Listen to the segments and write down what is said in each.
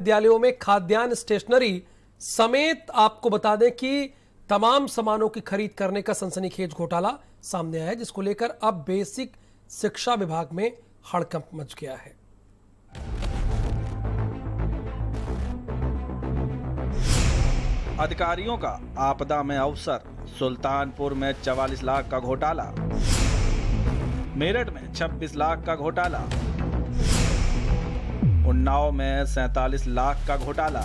विद्यालयों में खाद्यान्न स्टेशनरी समेत आपको बता दें कि तमाम सामानों की खरीद करने का सनसनीखेज घोटाला सामने आया है, जिसको लेकर अब बेसिक शिक्षा विभाग में हड़कंप मच गया है। अधिकारियों का आपदा में अवसर। सुल्तानपुर में 44 लाख का घोटाला, मेरठ में 26 लाख का घोटाला, उन्नाव में 47 लाख का घोटाला,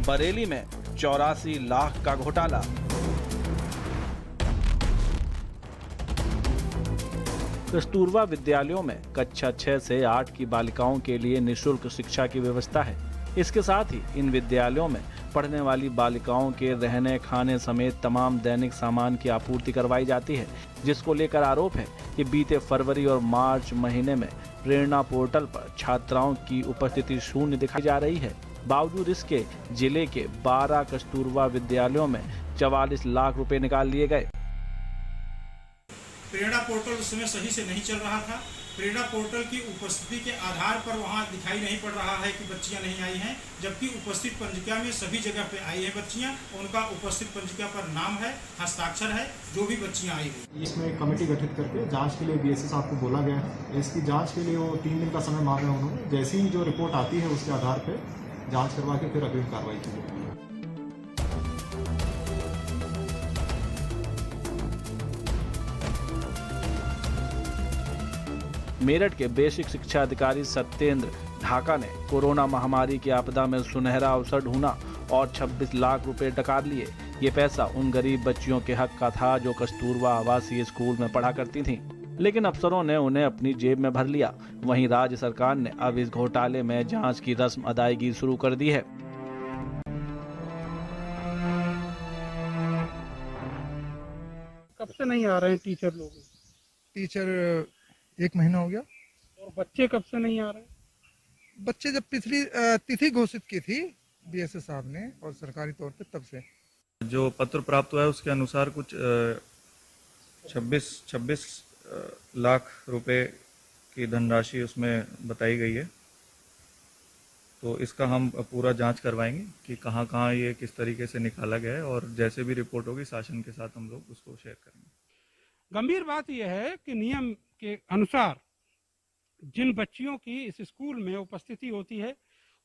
बरेली में 84 लाख का घोटाला। कस्तूरबा विद्यालयों में कक्षा 6 से 8 की बालिकाओं के लिए निःशुल्क शिक्षा की व्यवस्था है। इसके साथ ही इन विद्यालयों में पढ़ने वाली बालिकाओं के रहने खाने समेत तमाम दैनिक सामान की आपूर्ति करवाई जाती है, जिसको लेकर आरोप है कि बीते फरवरी और मार्च महीने में प्रेरणा पोर्टल पर छात्राओं की उपस्थिति शून्य दिखाई जा रही है। बावजूद इसके जिले के 12 कस्तूरबा विद्यालयों में 44 लाख रुपए निकाल लिए गए। प्रेरणा पोर्टल उस समय सही से नहीं चल रहा था। प्रेरणा पोर्टल की उपस्थिति के आधार पर वहां दिखाई नहीं पड़ रहा है कि बच्चियां नहीं आई हैं, जबकि उपस्थित पंजिका में सभी जगह पे आई हैं बच्चियां। उनका उपस्थित पंजिका पर नाम है, हस्ताक्षर है, जो भी बच्चियां आई हुई। इसमें एक कमेटी गठित करके जांच के लिए बीएसए साहब को बोला गया है। इसकी जांच के लिए वो 3 दिन का समय मांगा है उन्होंने। जैसे ही जो रिपोर्ट आती है उसके आधार पर जाँच करवा के फिर अग्रिम कार्रवाई की जाएगी। मेरठ के बेसिक शिक्षा अधिकारी सत्येंद्र ढाका ने कोरोना महामारी की आपदा में सुनहरा अवसर ढूंढा और 26 लाख रुपए डकार लिए। ये पैसा उन गरीब बच्चियों के हक का था जो कस्तूरबा आवासीय स्कूल में पढ़ा करती थीं, लेकिन अफसरों ने उन्हें अपनी जेब में भर लिया। वहीं राज्य सरकार ने अब इस घोटाले में जांच की रस्म अदायगी शुरू कर दी है। कब से नहीं आ रहे हैं टीचर लोग? टीचर 1 महीना हो गया। और बच्चे कब से नहीं आ रहे हैं? बच्चे जब तिथि घोषित की थी बीएसए साहब ने और सरकारी तौर पे, तब से जो पत्र प्राप्त हुआ है उसके अनुसार कुछ 26 लाख रुपए की धनराशि उसमें बताई गई है। तो इसका हम पूरा जांच करवाएंगे कि कहां कहां ये किस तरीके से निकाला गया है, और जैसे भी रिपोर्ट होगी शासन के साथ हम लोग उसको शेयर करेंगे। गंभीर बात यह है कि नियम के अनुसार जिन बच्चियों की इस स्कूल में उपस्थिति होती है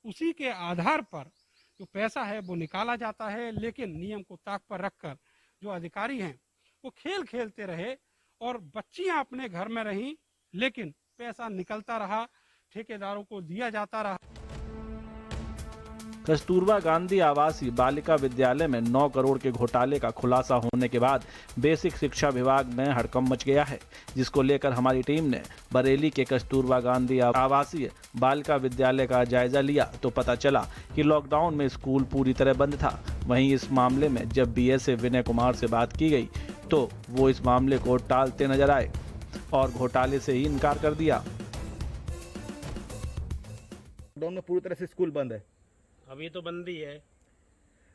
उसी के आधार पर जो पैसा है वो निकाला जाता है, लेकिन नियम को ताक पर रखकर जो अधिकारी हैं वो खेल खेलते रहे और बच्चियां अपने घर में रहीं, लेकिन पैसा निकलता रहा, ठेकेदारों को दिया जाता रहा। कस्तूरबा गांधी आवासीय बालिका विद्यालय में 9 करोड़ के घोटाले का खुलासा होने के बाद बेसिक शिक्षा विभाग में हड़कंप मच गया है, जिसको लेकर हमारी टीम ने बरेली के कस्तूरबा गांधी आवासीय बालिका विद्यालय का जायजा लिया तो पता चला कि लॉकडाउन में स्कूल पूरी तरह बंद था। वहीं इस मामले में जब बीएसए विनय कुमार से बात की गई तो वो इस मामले को टालते नजर आए और घोटाले से ही इनकार कर दिया। लॉकडाउन में पूरी तरह से स्कूल बंद है। अभी तो बंद ही है।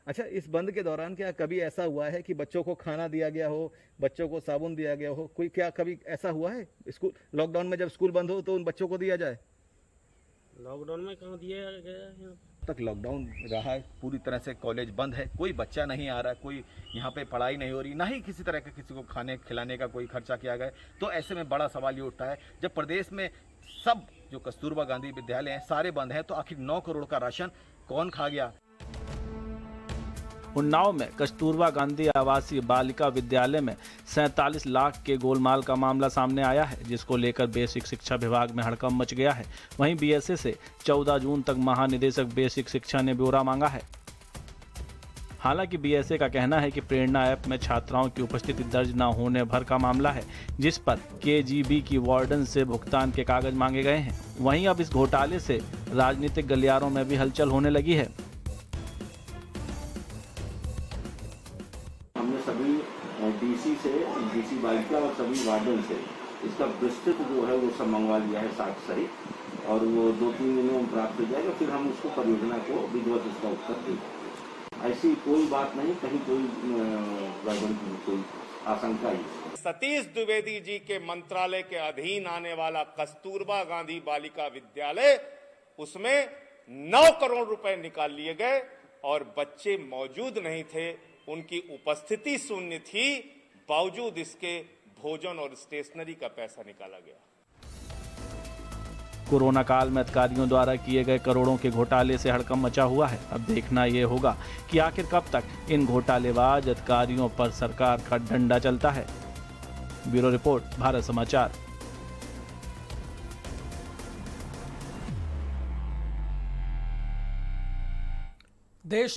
अच्छा, इस बंद के दौरान क्या कभी ऐसा हुआ है कि बच्चों को खाना दिया गया हो, बच्चों को साबुन दिया गया हो? कोई क्या कभी ऐसा हुआ है स्कूल लॉकडाउन में जब स्कूल बंद हो तो उन बच्चों को दिया जाए? लॉकडाउन में कहाँ दिया गया? तक लॉकडाउन रहा है, पूरी तरह से कॉलेज बंद है, कोई बच्चा नहीं आ रहा, कोई यहाँ पे पढ़ाई नहीं हो रही, ना ही किसी तरह का किसी को खाने खिलाने का कोई खर्चा किया गया। तो ऐसे में बड़ा सवाल ये उठता है, जब प्रदेश में सब जो कस्तूरबा गांधी विद्यालय हैं सारे बंद हैं, तो आखिर 9 करोड़ का राशन कौन खा गया? उन्नाव में कस्तूरबा गांधी आवासीय बालिका विद्यालय में 47 लाख के गोलमाल का मामला सामने आया है, जिसको लेकर बेसिक शिक्षा विभाग में हड़कंप मच गया है। वहीं बीएसए से 14 जून तक महानिदेशक बेसिक शिक्षा ने ब्यौरा मांगा है। हालांकि बीएसए का कहना है कि प्रेरणा ऐप में छात्राओं की उपस्थिति दर्ज न होने भर का मामला है, जिस पर केजीबी की वार्डन से भुगतान के कागज मांगे गए हैं। वहीं अब इस घोटाले से राजनीतिक गलियारों में भी हलचल होने लगी है। हमने सभी डीसी बालिका और सभी वार्डन से इसका विस्तृत जो है वो सब मंगवा लिया है साथ सहित, और वो 2-3 दिनों में प्राप्त हो जाएगा। फिर हम उसको परियोजना को विधिवत उसका उत्तर देंगे। ऐसी कोई बात नहीं, कहीं कोई गड़बड़ी की कोई आशंका ही। सतीश द्विवेदी जी के मंत्रालय के अधीन आने वाला कस्तूरबा गांधी बालिका विद्यालय उसमें 9 करोड़ रुपए निकाल लिए गए और बच्चे मौजूद नहीं थे, उनकी उपस्थिति शून्य थी, बावजूद इसके भोजन और स्टेशनरी का पैसा निकाला गया। कोरोना काल में अधिकारियों द्वारा किए गए करोड़ों के घोटाले से हड़कंप मचा हुआ है। अब देखना यह होगा कि आखिर कब तक इन घोटालेबाज अधिकारियों पर सरकार का डंडा चलता है। ब्यूरो रिपोर्ट, भारत समाचार। देश